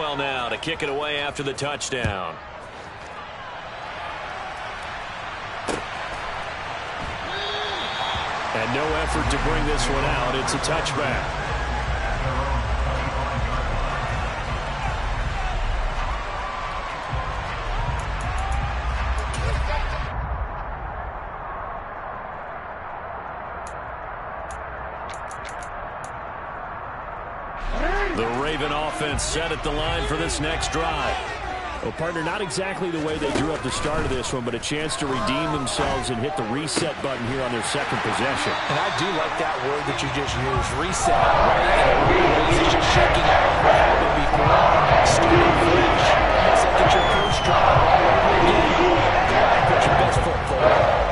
well now to kick it away after the touchdown. And no effort to bring this one out. It's a touchback. The Raven offense set at the line for this next drive. Well, partner, not exactly the way they drew up the start of this one, but a chance to redeem themselves and hit the reset button here on their second possession. And I do like that word that you just used, reset. Right? It's just shaking out what happened before. Starting fresh. It's like it's your first drive all over again. Go out and put your best foot forward.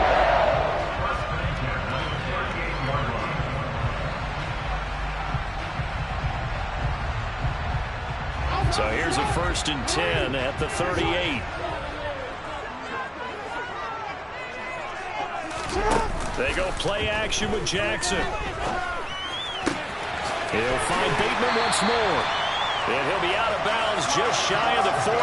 So here's a 1st and 10 at the 38. They go play action with Jackson. He'll find Bateman once more. And he'll be out of bounds just shy of the 40.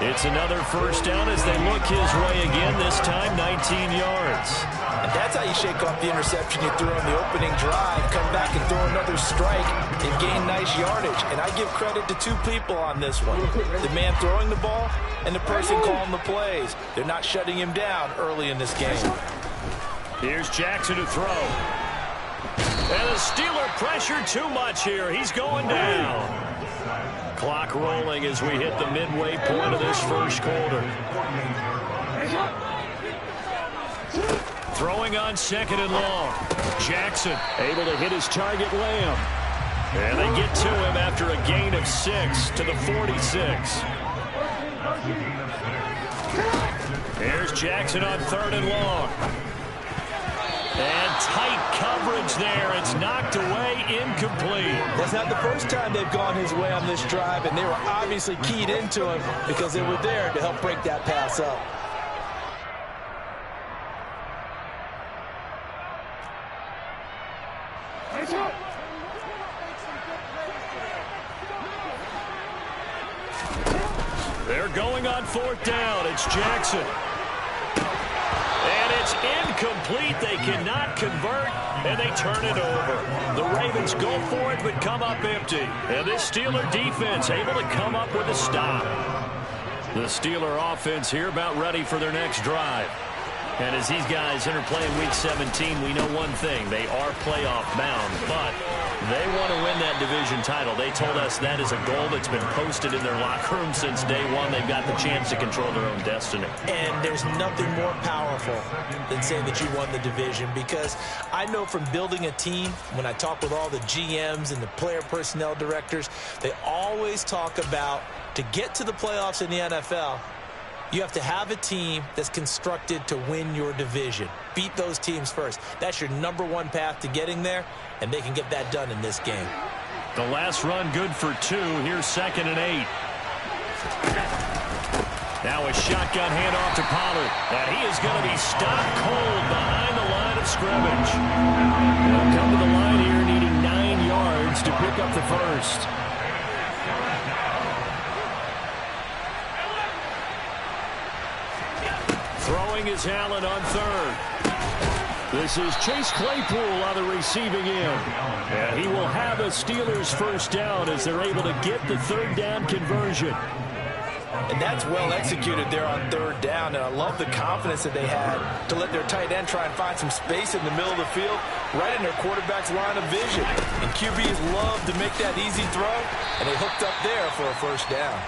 It's another 1st down as they look his way again, this time 19 yards. And that's how you shake off the interception you threw on the opening drive, come back and throw another strike and gain nice yardage. And I give credit to two people on this one. The man throwing the ball and the person calling the plays. They're not shutting him down early in this game. Here's Jackson to throw. And the Steeler pressure too much here. He's going down. Clock rolling as we hit the midway point of this first quarter. Throwing on 2nd and long. Jackson able to hit his target, Lamb. And they get to him after a gain of 6 to the 46. Here's Jackson on 3rd and long. And tight coverage there. It's knocked away, incomplete. That's not the first time they've gone his way on this drive, and they were obviously keyed into him because they were there to help break that pass up. They're going on 4th down. It's Jackson. And it's incomplete. They cannot convert, and they turn it over. The Ravens go for it, but come up empty. And this Steeler defense able to come up with a stop. The Steeler offense here about ready for their next drive. And as these guys enter play in Week 17, we know one thing. They are playoff bound, but they want to win that division title. They told us that is a goal that's been posted in their locker room since day one. They've got the chance to control their own destiny. And there's nothing more powerful than saying that you won the division, because I know from building a team, when I talk with all the GMs and the player personnel directors, they always talk about to get to the playoffs in the NFL, you have to have a team that's constructed to win your division. Beat those teams first. That's your #1 path to getting there, and they can get that done in this game. The last run good for 2. Here's 2nd and 8. Now a shotgun handoff to Pollard. And he is going to be stopped cold behind the line of scrimmage. They'll come to the line here needing 9 yards to pick up the 1st. Throwing is Allen on 3rd. This is Chase Claypool on the receiving end. And he will have a Steelers 1st down as they're able to get the 3rd down conversion. And that's well executed there on 3rd down. And I love the confidence that they had to let their tight end try and find some space in the middle of the field, right in their quarterback's line of vision. And QBs love to make that easy throw, and they hooked up there for a 1st down.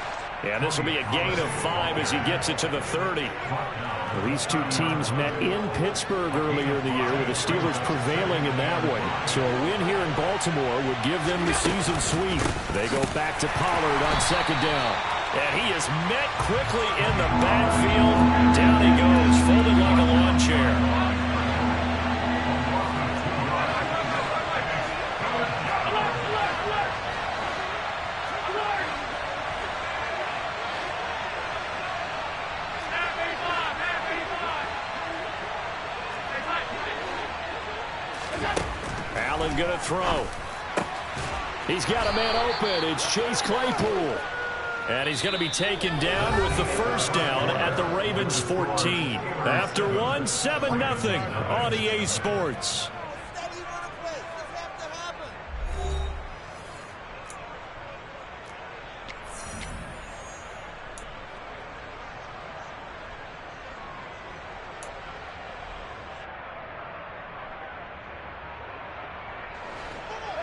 Yeah, this will be a gain of 5 as he gets it to the 30. Well, these two teams met in Pittsburgh earlier in the year, with the Steelers prevailing in that way. So a win here in Baltimore would give them the season sweep. They go back to Pollard on 2nd down. And he is met quickly in the backfield. Down he goes, folded like a lawn chair. Allen going to throw. He's got a man open. It's Chase Claypool. And he's going to be taken down with the first down at the Ravens 14. After one, 7-0 on EA Sports.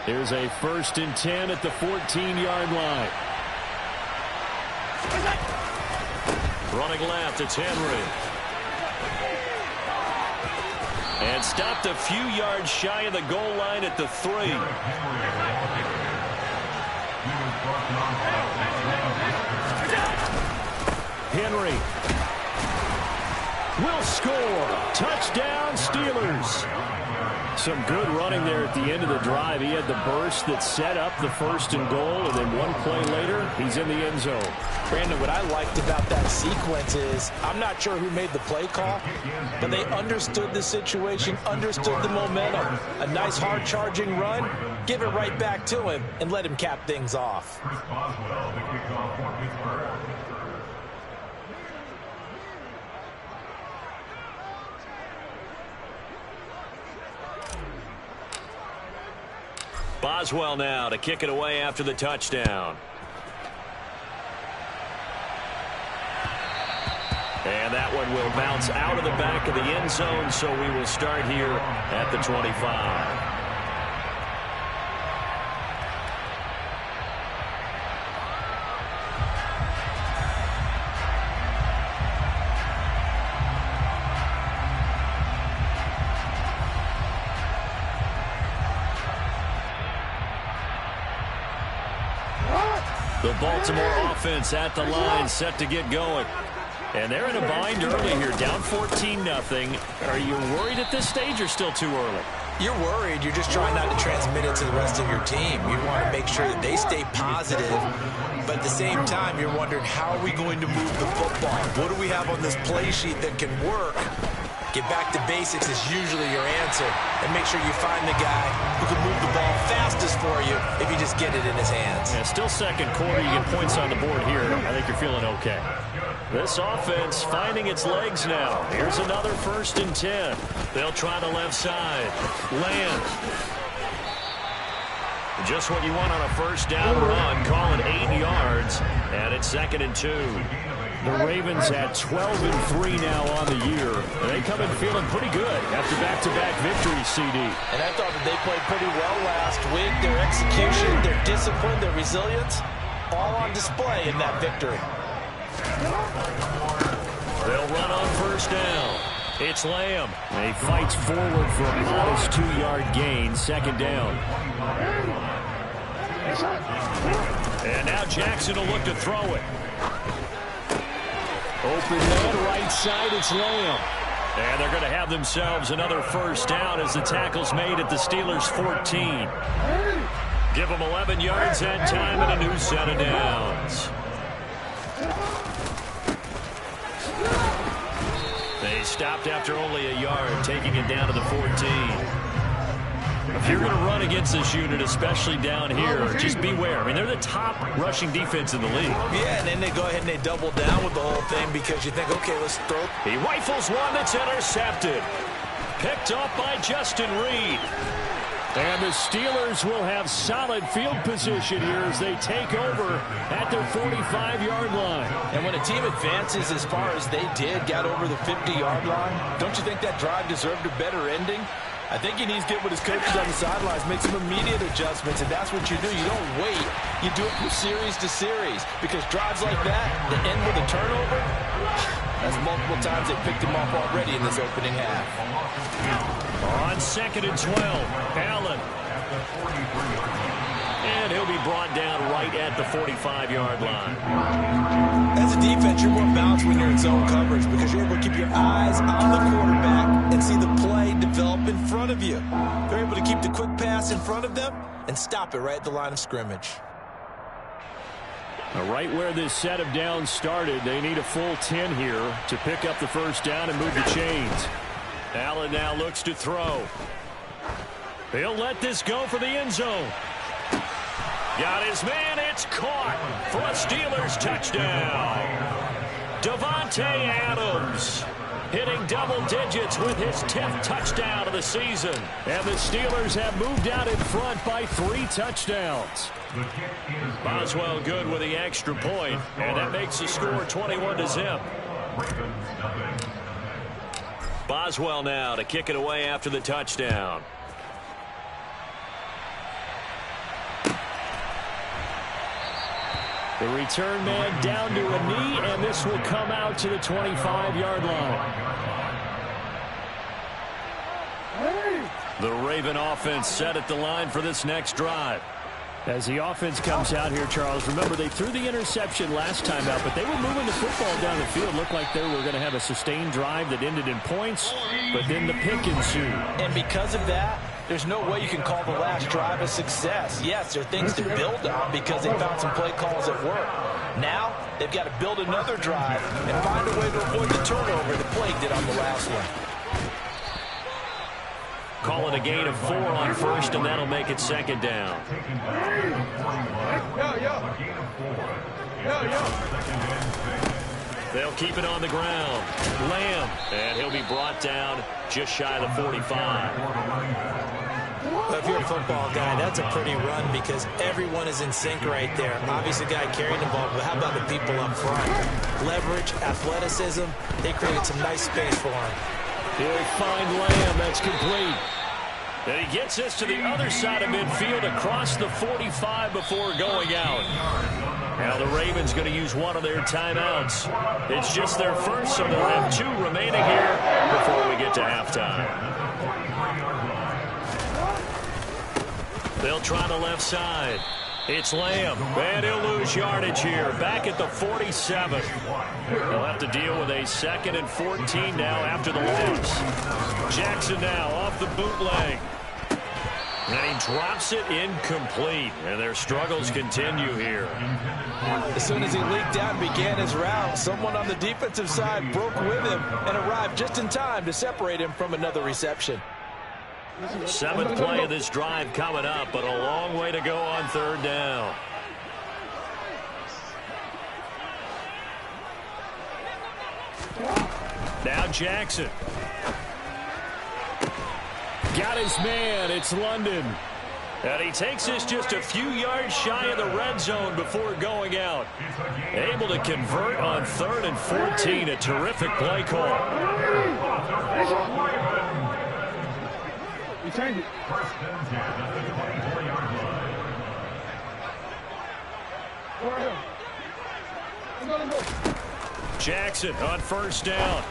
Here's a 1st and 10 at the 14-yard line. Running left, it's Henry. And stopped a few yards shy of the goal line at the 3. Henry will score. Touchdown, Steelers. Some good running there at the end of the drive. He had the burst that set up the 1st and goal, and then one play later, he's in the end zone. Brandon, what I liked about that sequence is I'm not sure who made the play call, but they understood the situation, understood the momentum. A nice hard-charging run, give it right back to him, and let him cap things off. Boswell now to kick it away after the touchdown. And that one will bounce out of the back of the end zone, so we will start here at the 25. The Baltimore offense at the line, set to get going. And they're in a bind early here, down 14-0. Are you worried at this stage or still too early? You're worried. You're just trying not to transmit it to the rest of your team. You want to make sure that they stay positive. But at the same time, you're wondering, how are we going to move the football? What do we have on this play sheet that can work? Get back to basics is usually your answer. And make sure you find the guy who can move the ball fastest for you if you just get it in his hands. Yeah, still second quarter. You get points on the board here. I think you're feeling okay. This offense finding its legs now. Here's another 1st and 10. They'll try the left side. Lamb. Just what you want on a 1st down run. Call it 8 yards. And it's 2nd and 2. The Ravens at 12-3 now on the year. They come in feeling pretty good after back-to-back victories, CD. And I thought that they played pretty well last week. Their execution, their discipline, their resilience, all on display in that victory. They'll run on 1st down. It's Lamb. And he fights forward for a modest 2-yard gain, 2nd down. And now Jackson will look to throw it. Open man, right side, it's Lamb. And they're going to have themselves another 1st down as the tackle's made at the Steelers' 14. Give them 11 yards that time and a new set of downs. They stopped after only a yard, taking it down to the 14. If you're going to run against this unit, especially down here, just beware. I mean, they're the top rushing defense in the league. Yeah, and then they go ahead and they double down with the whole thing because you think, okay, let's throw. He rifles one that's intercepted. Picked up by Justin Reed. And the Steelers will have solid field position here as they take over at their 45-yard line. And when a team advances as far as they did, got over the 50-yard line, don't you think that drive deserved a better ending? I think he needs to get with his coaches on the sidelines, make some immediate adjustments, and that's what you do. You don't wait. You do it from series to series because drives like that, that end with a turnover, that's multiple times they picked him off already in this opening half. On 2nd and 12, Allen. And he'll be brought down right at the 45-yard line. As a defense, you're more balanced when you're in zone coverage because you're able to keep your eyes on the quarterback and see the play develop in front of you. They're able to keep the quick pass in front of them and stop it right at the line of scrimmage. Right where this set of downs started, they need a full 10 here to pick up the 1st down and move the chains. Allen now looks to throw. He'll let this go for the end zone. Got his man It's caught for a Steelers touchdown. Davante Adams hitting double digits with his 10th touchdown of the season. And the Steelers have moved out in front by 3 touchdowns. Boswell good with the extra point, and that makes the score 21-0. Boswell now to kick it away after the touchdown. The return man down to a knee, and this will come out to the 25-yard line. The Raven offense set at the line for this next drive. As the offense comes out here, Charles, remember they threw the interception last time out, but they were moving the football down the field. Looked like they were going to have a sustained drive that ended in points, but then the pick ensued. And because of that, there's no way you can call the last drive a success. Yes, there are things to build on because they found some play calls at work. Now, they've got to build another drive and find a way to avoid the turnover that plagued it on the last one. Call it a gain of 4 on first, and that'll make it second down. They'll keep it on the ground. Lamb, and he'll be brought down just shy of the 45. Well, if you're a football guy, that's a pretty run because everyone is in sync right there. Obviously, the guy carrying the ball, but how about the people up front? Leverage, athleticism, they created some nice space for him. He'll find Lamb. That's complete. And he gets this to the other side of midfield across the 45 before going out. Now the Ravens going to use one of their timeouts. It's just their first, so they'll have 2 remaining here before we get to halftime. They'll try the left side. It's Lamb, and he'll lose yardage here, back at the 47. They'll have to deal with a 2nd and 14 now after the loss. Jackson now off the bootleg. And he drops it incomplete, and their struggles continue here. As soon as he leaked out and began his route, someone on the defensive side broke with him and arrived just in time to separate him from another reception. 7th play of this drive coming up, but a long way to go on 3rd down. Now Jackson. Got his man. It's London. And he takes this just a few yards shy of the red zone before going out. Able to convert on 3rd and 14. A terrific play call. Jackson on 1st down.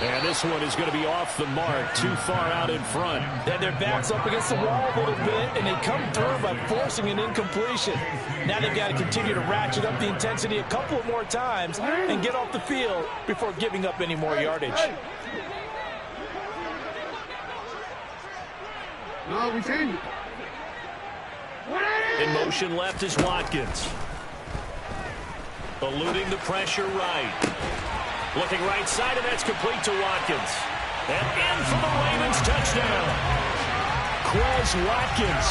And this one is going to be off the mark, too far out in front. Then their back's up against the wall a little bit, and they come through by forcing an incompletion. Now they've got to continue to ratchet up the intensity a couple of more times and get off the field before giving up any more yardage. In motion left is Watkins. Eluding the pressure right. Looking right side, and that's complete to Watkins. And in for the Ravens touchdown. Quez Watkins,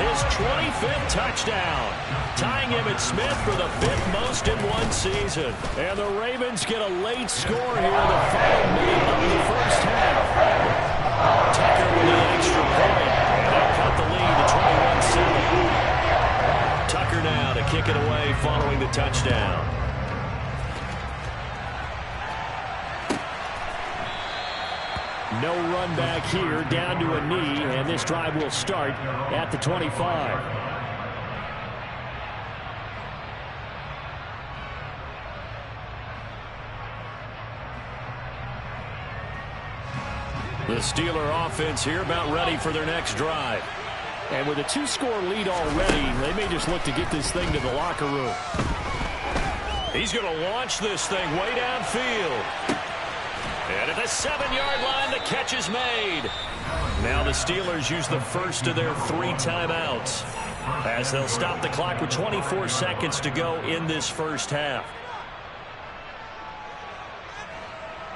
his 25th touchdown. Tying Emmitt Smith for the 5th most in one season. And the Ravens get a late score here in the final minute of the first half. Tucker with an extra point. And they'll cut the lead to 21-7. Tucker now to kick it away following the touchdown. No run back here, down to a knee, and this drive will start at the 25. The Steeler offense here about ready for their next drive. And with a 2-score lead already, they may just look to get this thing to the locker room. He's going to launch this thing way downfield. And at the 7-yard line, the catch is made. Now the Steelers use the first of their 3 timeouts as they'll stop the clock with 24 seconds to go in this first half.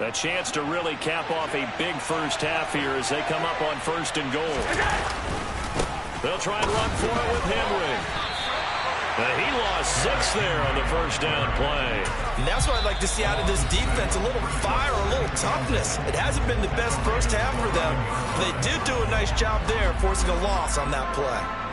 A chance to really cap off a big first half here as they come up on 1st and goal. They'll try and run for it with Henry. He lost 6 there on the first down play. And that's what I'd like to see out of this defense, a little fire, a little toughness. It hasn't been the best first half for them. They did do a nice job there, forcing a loss on that play.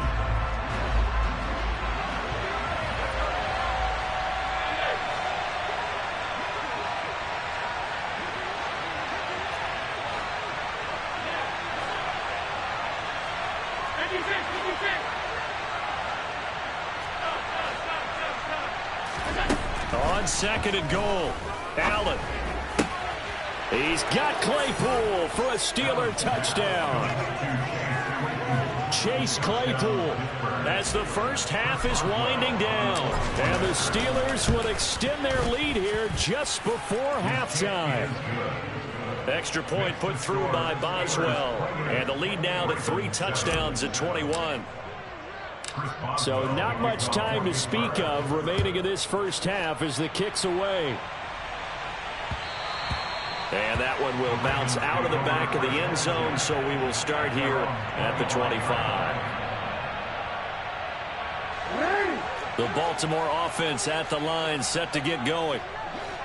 On second and goal, Allen. He's got Claypool for a Steeler touchdown. Chase Claypool as the first half is winding down. And the Steelers will extend their lead here just before halftime. Extra point put through by Boswell. And the lead now to 3 touchdowns at 21. So not much time to speak of remaining in this first half as the kick's away. And that one will bounce out of the back of the end zone, so we will start here at the 25. The Baltimore offense at the line, set to get going.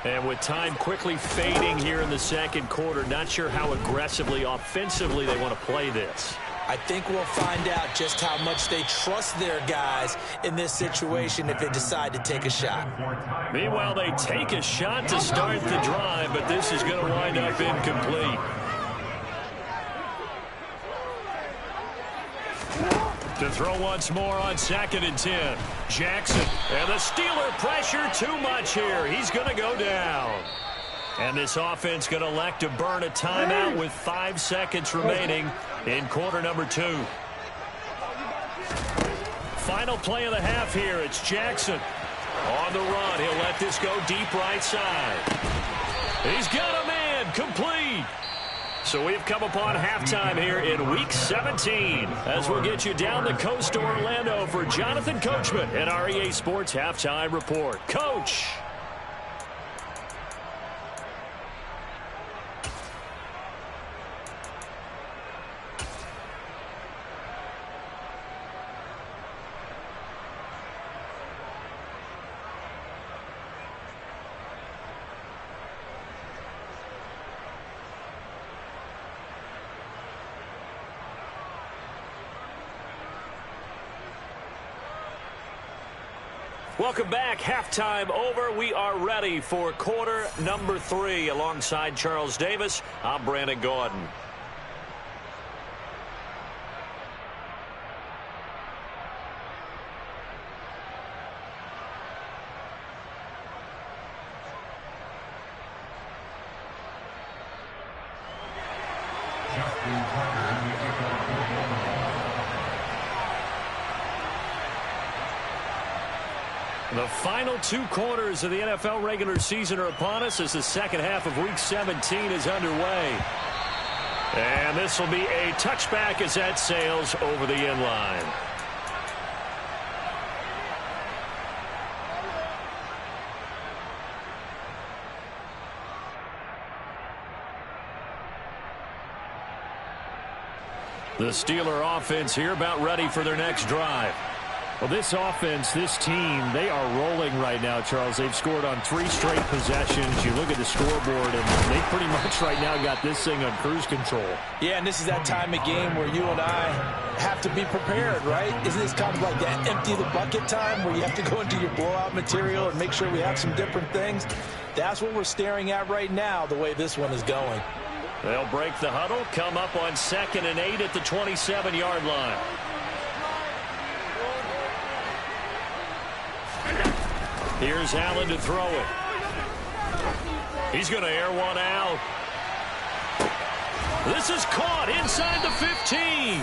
And with time quickly fading here in the second quarter, not sure how aggressively, offensively they want to play this. I think we'll find out just how much they trust their guys in this situation if they decide to take a shot. Meanwhile, they take a shot to start the drive, but this is going to wind up incomplete. To throw once more on 2nd and 10. Jackson, and the Steeler pressure too much here. He's going to go down. And this offense going to elect to burn a timeout with 5 seconds remaining in quarter number 2. Final play of the half here. It's Jackson on the run. He'll let this go deep right side. He's got a man complete. So we've come upon halftime here in Week 17 as we'll get you down the coast to Orlando for Jonathan Coachman and our EA Sports Halftime Report. Coach. Welcome back. Halftime over. We are ready for quarter number 3. Alongside Charles Davis, I'm Brandon Gordon. The final 2 quarters of the NFL regular season are upon us as the second half of Week 17 is underway. And this will be a touchback as that sails over the end line. The Steeler offense here about ready for their next drive. Well, this offense, this team, they are rolling right now, Charles. They've scored on 3 straight possessions. You look at the scoreboard, and they pretty much right now got this thing on cruise control. Yeah, and this is that time of game where you and I have to be prepared, right? Isn't this kind of like that empty the bucket time where you have to go into your blowout material and make sure we have some different things? That's what we're staring at right now, the way this one is going. They'll break the huddle, come up on 2nd and 8 at the 27-yard line. Here's Allen to throw it. He's going to air one out. This is caught inside the 15.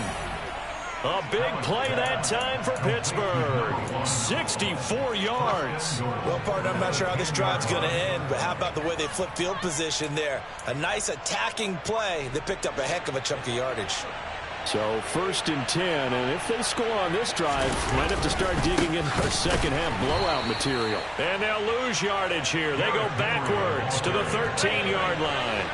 A big play that time for Pittsburgh. 64 yards. Well, partner, I'm not sure how this drive's going to end, but how about the way they flip field position there? A nice attacking play. They picked up a heck of a chunk of yardage. So 1st and 10, and if they score on this drive, might have to start digging in our second half blowout material. And they'll lose yardage here. They go backwards to the 13-yard line.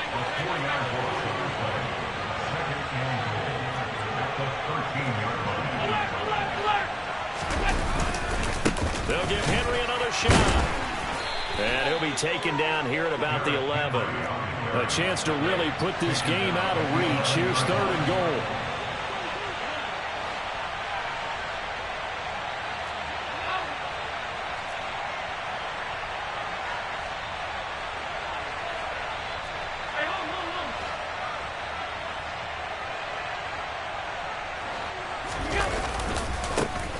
Henry another shot. And he'll be taken down here at about the 11. A chance to really put this game out of reach. Here's 3rd and goal.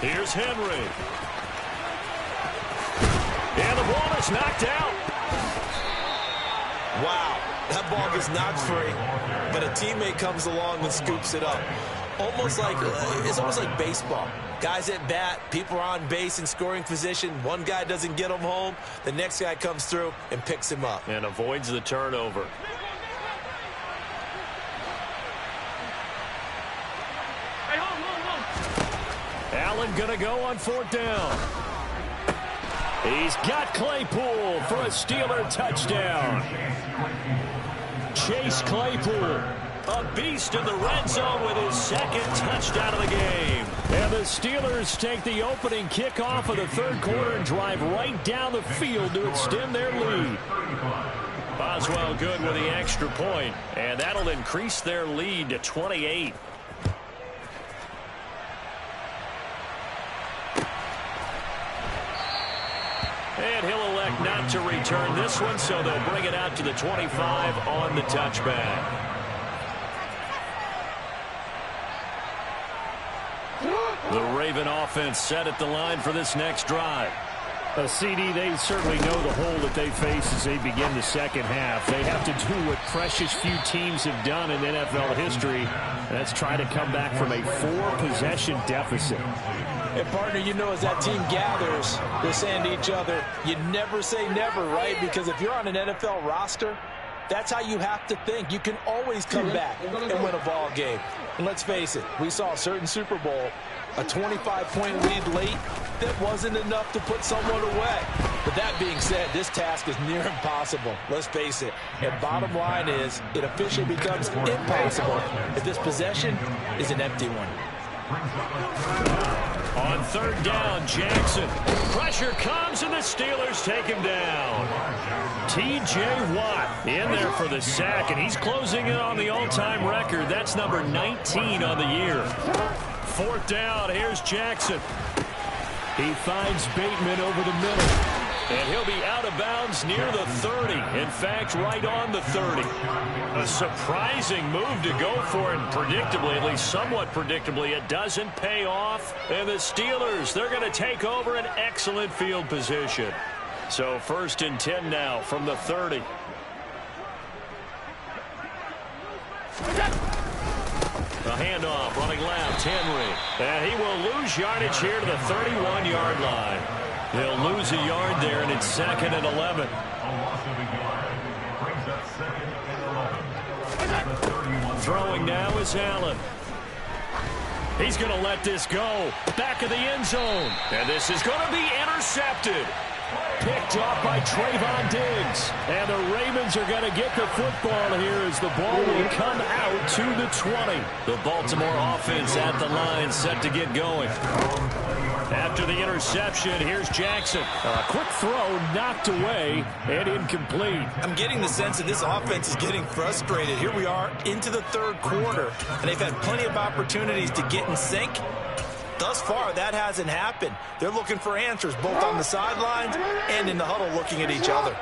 Here's Henry. And the ball is knocked out. Wow, that ball gets knocked free, but a teammate comes along and scoops it up. It's almost like baseball. Guys at bat, people are on base in scoring position. One guy doesn't get him home. The next guy comes through and picks him up. And avoids the turnover. Allen going to go on 4th down. He's got Claypool for a Steeler touchdown. Chase Claypool, a beast in the red zone with his 2nd touchdown of the game. And the Steelers take the opening kickoff of the 3rd quarter and drive right down the field to extend their lead. Boswell good with the extra point, and that'll increase their lead to 28. And he'll elect not to return this one, so they'll bring it out to the 25 on the touchback. The Raven offense set at the line for this next drive. CD, they certainly know the hole that they face as they begin the 2nd half. They have to do what precious few teams have done in NFL history. That's try to come back from a 4-possession deficit. And, partner, you know, as that team gathers, they're saying to each other, you never say never, right? Because if you're on an NFL roster, that's how you have to think. You can always come back and win a ball game. And let's face it, we saw a certain Super Bowl, a 25-point lead late that wasn't enough to put someone away. But that being said, this task is near impossible. Let's face it. And bottom line is, it officially becomes impossible if this possession is an empty one. On 3rd down, Jackson. Pressure comes, and the Steelers take him down. T.J. Watt in there for the sack, and he's closing in on the all-time record. That's number 19 on the year. 4th down, here's Jackson. He finds Bateman over the middle. And he'll be out of bounds near the 30. In fact, right on the 30. A surprising move to go for it, and predictably, at least somewhat predictably, it doesn't pay off. And the Steelers, they're going to take over an excellent field position. So 1st and 10 now from the 30. A handoff, running left, Henry. And he will lose yardage here to the 31-yard line. He'll lose a yard there, and it's 2nd and 11. Throwing now is Allen. He's going to let this go. Back of the end zone. And this is going to be intercepted. Picked off by Trayvon Diggs. And the Ravens are going to get the football here as the ball will come out to the 20. The Baltimore offense at the line, set to get going. After the interception, here's Jackson. A quick throw knocked away and incomplete. I'm getting the sense that this offense is getting frustrated. Here we are into the 3rd quarter, and they've had plenty of opportunities to get in sync. Thus far, that hasn't happened. They're looking for answers both on the sidelines and in the huddle looking at each other.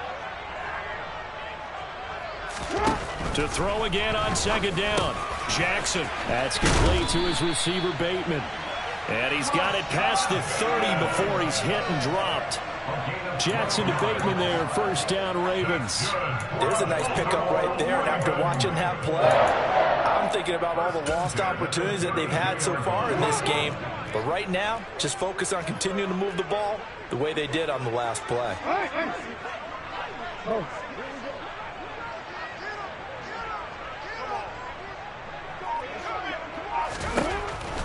To throw again on 2nd down. Jackson. That's complete to his receiver, Bateman. And he's got it past the 30 before he's hit and dropped. Jackson to Bateman there, 1st down Ravens. There's a nice pickup right there, and after watching that play, I'm thinking about all the lost opportunities that they've had so far in this game. But right now, just focus on continuing to move the ball the way they did on the last play.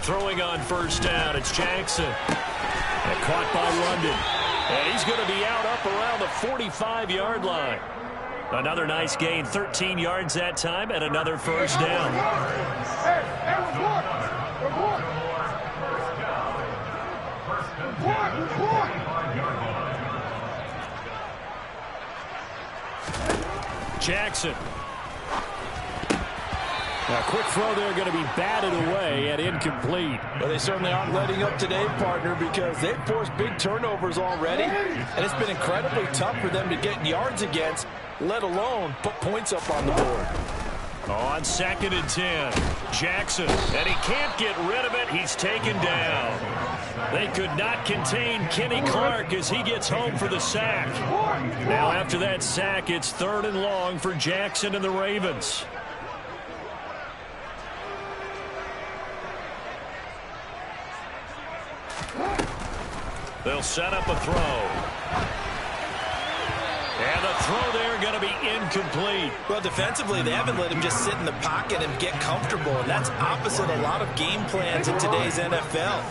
Throwing on 1st down, it's Jackson. And caught by London. And he's going to be out up around the 45-yard line. Another nice gain, 13 yards that time, and another 1st down. Jackson. A quick throw there going to be batted away and incomplete. Well, they certainly aren't letting up today, partner, because they've forced big turnovers already, and it's been incredibly tough for them to get yards against, let alone put points up on the board. On 2nd and 10, Jackson, and he can't get rid of it. He's taken down. They could not contain Kenny Clark as he gets home for the sack. Now after that sack, it's 3rd and long for Jackson and the Ravens. They'll set up a throw. And the throw there going to be incomplete. Well, defensively, they haven't let him just sit in the pocket and get comfortable, and that's opposite a lot of game plans in today's NFL.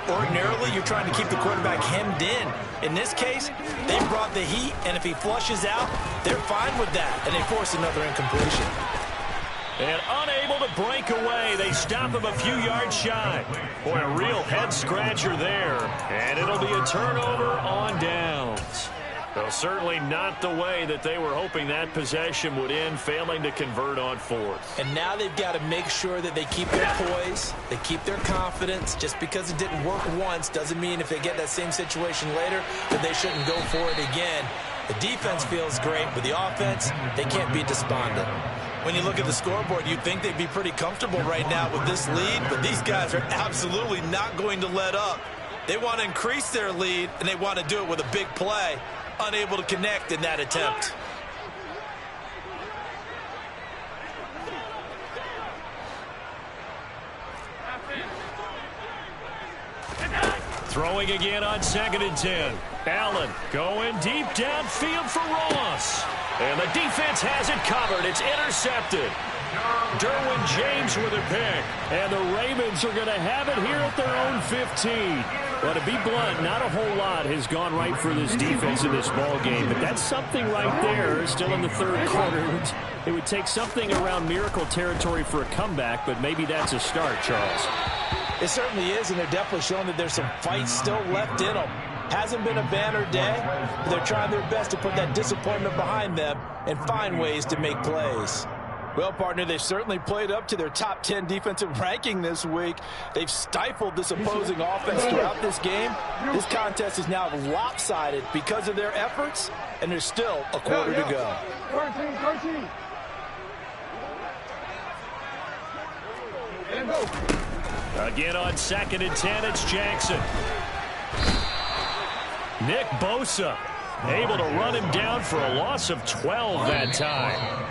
Ordinarily, you're trying to keep the quarterback hemmed in. In this case, they brought the heat, and if he flushes out, they're fine with that, and they force another incompletion. And unable to break away, they stop him a few yards shy. Boy, a real head-scratcher there. And it'll be a turnover on downs. Well, certainly not the way that they were hoping that possession would end, failing to convert on 4th. And now they've got to make sure that they keep their poise, they keep their confidence. Just because it didn't work once doesn't mean if they get that same situation later that they shouldn't go for it again. The defense feels great, but the offense, they can't be despondent. When you look at the scoreboard, you'd think they'd be pretty comfortable right now with this lead, but these guys are absolutely not going to let up. They want to increase their lead, and they want to do it with a big play. Unable to connect in that attempt. Throwing again on 2nd and 10. Allen going deep downfield for Ross. And the defense has it covered. It's intercepted. Derwin James with a pick. And the Ravens are going to have it here at their own 15. Well, to be blunt, not a whole lot has gone right for this defense in this ball game, but that's something right there. Still in the 3rd quarter. It would take something around miracle territory for a comeback, but maybe that's a start, Charles. It certainly is, and they're definitely showing that there's some fight still left in them. Hasn't been a banner day, but they're trying their best to put that disappointment behind them and find ways to make plays. Well, partner, they've certainly played up to their top 10 defensive ranking this week. They've stifled this opposing offense throughout this game. This contest is now lopsided because of their efforts, and there's still a quarter to go. 13. And go. Again on 2nd and 10, it's Jackson. Nick Bosa able to run him down for a loss of 12 that time.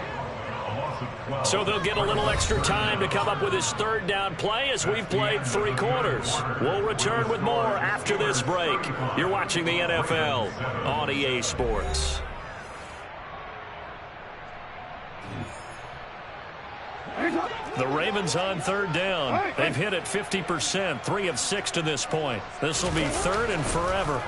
So they'll get a little extra time to come up with his 3rd down play as we've played 3 quarters. We'll return with more after this break. You're watching the NFL on EA Sports. The Ravens on 3rd down. They've hit it 50%, 3 of 6 to this point. This will be 3rd and forever.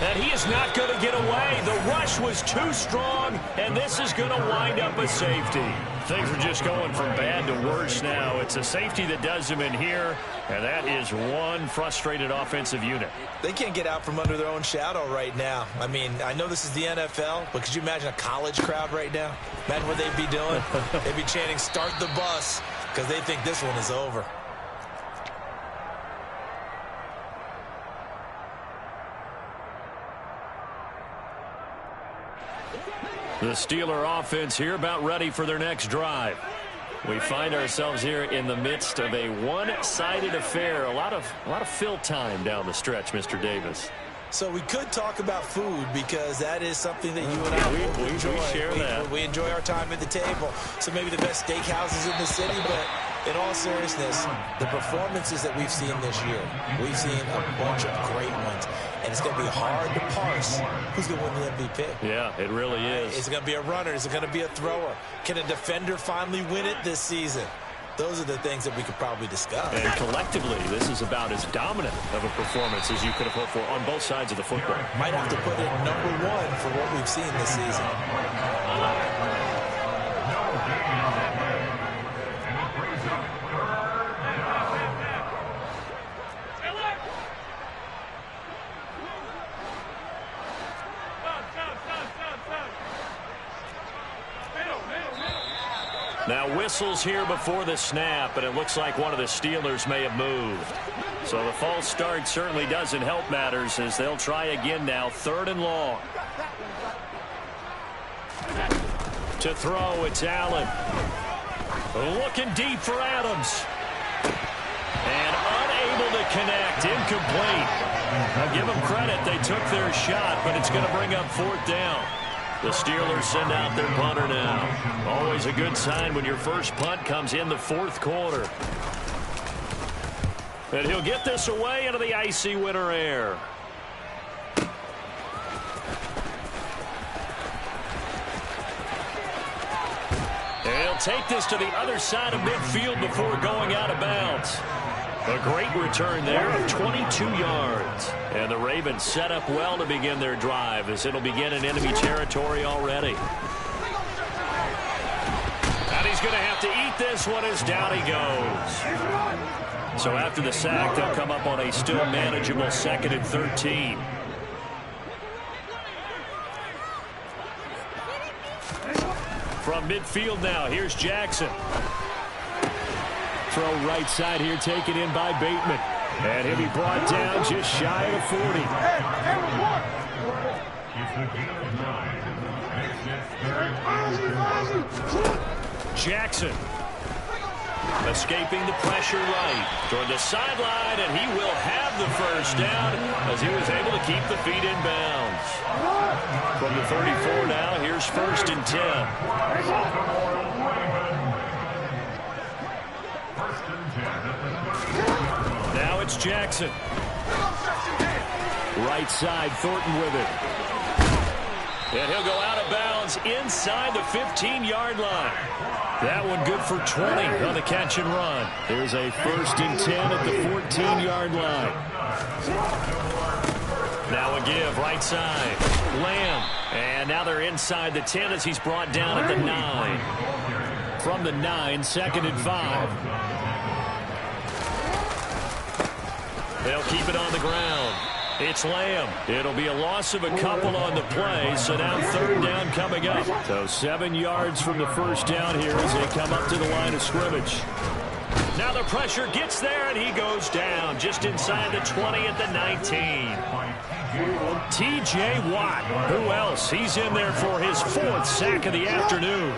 And he is not going to get away. The rush was too strong, and this is going to wind up a safety. Things are just going from bad to worse now. It's a safety that does him in here, and that is one frustrated offensive unit. They can't get out from under their own shadow right now. I mean, I know this is the NFL, but could you imagine a college crowd right now? Imagine what they'd be doing. They'd be chanting, "Start the bus," because they think this one is over. The Steeler offense here about ready for their next drive. We find ourselves here in the midst of a one-sided affair. A lot of fill time down the stretch, Mr. Davis. So we could talk about food because that is something that you and I enjoy. We share that. We enjoy our time at the table. So maybe the best steakhouses in the city, but in all seriousness, the performances that we've seen this year, we've seen a bunch of great ones. And it's going to be hard to parse who's going to win the MVP. Yeah, it really is. Is it going to be a runner? Is it going to be a thrower? Can a defender finally win it this season? Those are the things that we could probably discuss. And collectively, this is about as dominant of a performance as you could have hoped for on both sides of the football. Might have to put it #1 for what we've seen this season. Now whistles here before the snap, and it looks like one of the Steelers may have moved. So the false start certainly doesn't help matters as they'll try again now, 3rd and long. To throw, it's Allen. Looking deep for Adams. And unable to connect, incomplete. Now give them credit, they took their shot, but it's going to bring up 4th down. The Steelers send out their punter now. Always a good sign when your first punt comes in the 4th quarter. And he'll get this away into the icy winter air. And he'll take this to the other side of midfield before going out of bounds. A great return there of 22 yards. And the Ravens set up well to begin their drive as it'll begin in enemy territory already. And he's going to have to eat this one as down he goes. So after the sack, they'll come up on a still manageable 2nd and 13. From midfield now, here's Jackson. Throw right side here, taken in by Bateman. And he'll be brought down just shy of the 40. Jackson escaping the pressure right toward the sideline, and he will have the first down as he was able to keep the feet in bounds. From the 34 now, here's 1st and 10. Now it's Jackson. Right side, Thornton with it. And he'll go out of bounds inside the 15-yard line. That one good for 20 on the catch and run. There's a 1st and 10 at the 14-yard line. Now a give, right side. Lamb. And now they're inside the 10 as he's brought down at the 9. From the 9, 2nd and 5. They'll keep it on the ground. It's Lamb. It'll be a loss of a couple on the play, so now 3rd down coming up. So 7 yards from the first down here as they come up to the line of scrimmage. Now the pressure gets there, and he goes down just inside the 20 at the 19. T.J. Watt. Who else? He's in there for his 4th sack of the afternoon.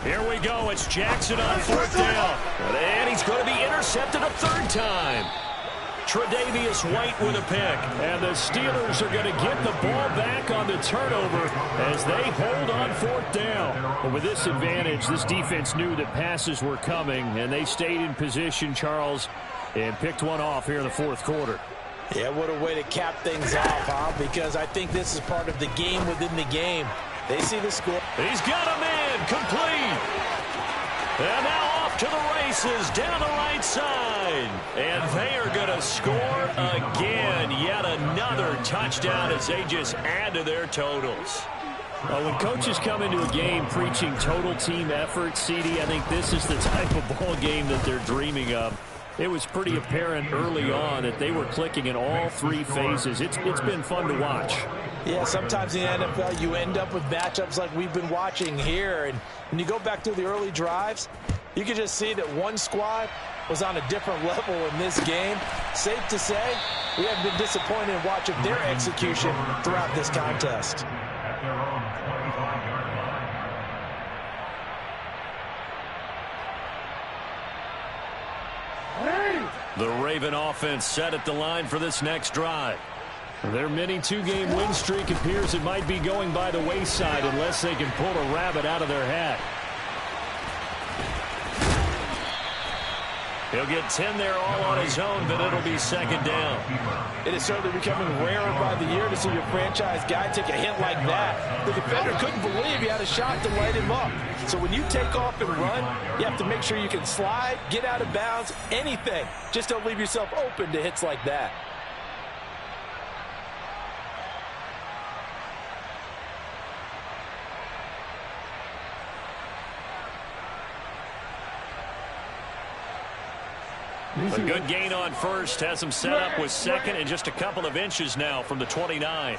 Here we go. It's Jackson on 4th down. And he's going to be intercepted a 3rd time. Tre'Davious White with a pick. And the Steelers are going to get the ball back on the turnover as they hold on 4th down. But with this advantage, this defense knew that passes were coming, and they stayed in position, Charles, and picked one off here in the 4th quarter. Yeah, what a way to cap things off, huh? Because I think this is part of the game within the game. They see the score. He's got him in, complete. And now off to the races, down the right side. And they are going to score again. Yet another touchdown as they just add to their totals. Well, when coaches come into a game preaching total team effort, CD, I think this is the type of ball game that they're dreaming of. It was pretty apparent early on that they were clicking in all 3 phases. It's been fun to watch. Yeah, sometimes in the NFL you end up with matchups like we've been watching here. And when you go back through the early drives, you can just see that one squad was on a different level in this game. Safe to say, we haven't been disappointed in watching their execution throughout this contest. The Raven offense set at the line for this next drive. Their mini 2-game win streak appears it might be going by the wayside unless they can pull a rabbit out of their hat. He'll get 10 there all on his own, but it'll be 2nd down. It is certainly becoming rarer by the year to see your franchise guy take a hit like that. The defender couldn't believe he had a shot to light him up. So when you take off and run, you have to make sure you can slide, get out of bounds, anything. Just don't leave yourself open to hits like that. A good gain on first. Has him set up with second and just a couple of inches now from the 29.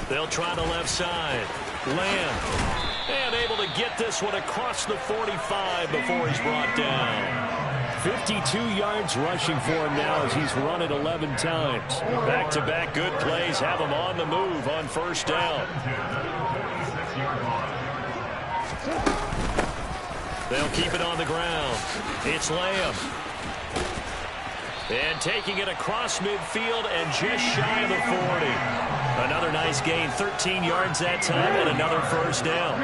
They'll try the left side. Lamb. And able to get this one across the 45 before he's brought down. 52 yards rushing for him now as he's run it 11 times. Back-to-back good plays have him on the move on first down. They'll keep it on the ground. It's Lamb. And taking it across midfield and just shy of the 40. Another nice gain, 13 yards that time, and another first down.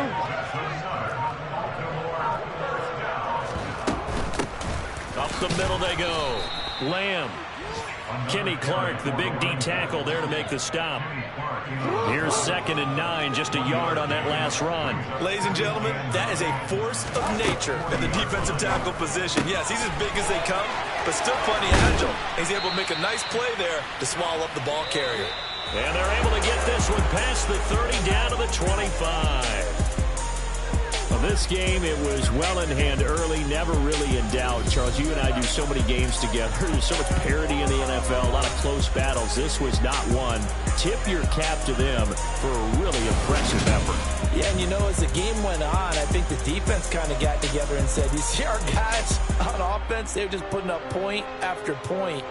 Up the middle they go. Lamb. Kenny Clark, the big D tackle there to make the stop. Here's 2nd and 9, just a yard on that last run. Ladies and gentlemen, that is a force of nature in the defensive tackle position. Yes, he's as big as they come, but still plenty agile. He's able to make a nice play there to swallow up the ball carrier. And they're able to get this one past the 30 down to the 25. Well, this game, it was well in hand early, never really in doubt. Charles, you and I do so many games together. There's so much parity in the NFL, a lot of close battles. This was not one. Tip your cap to them for a really impressive effort. Yeah, and you know, as the game went on, I think the defense kind of got together and said, you see our guys on offense, they were just putting up point after point.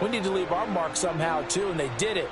We need to leave our mark somehow, too, and they did it.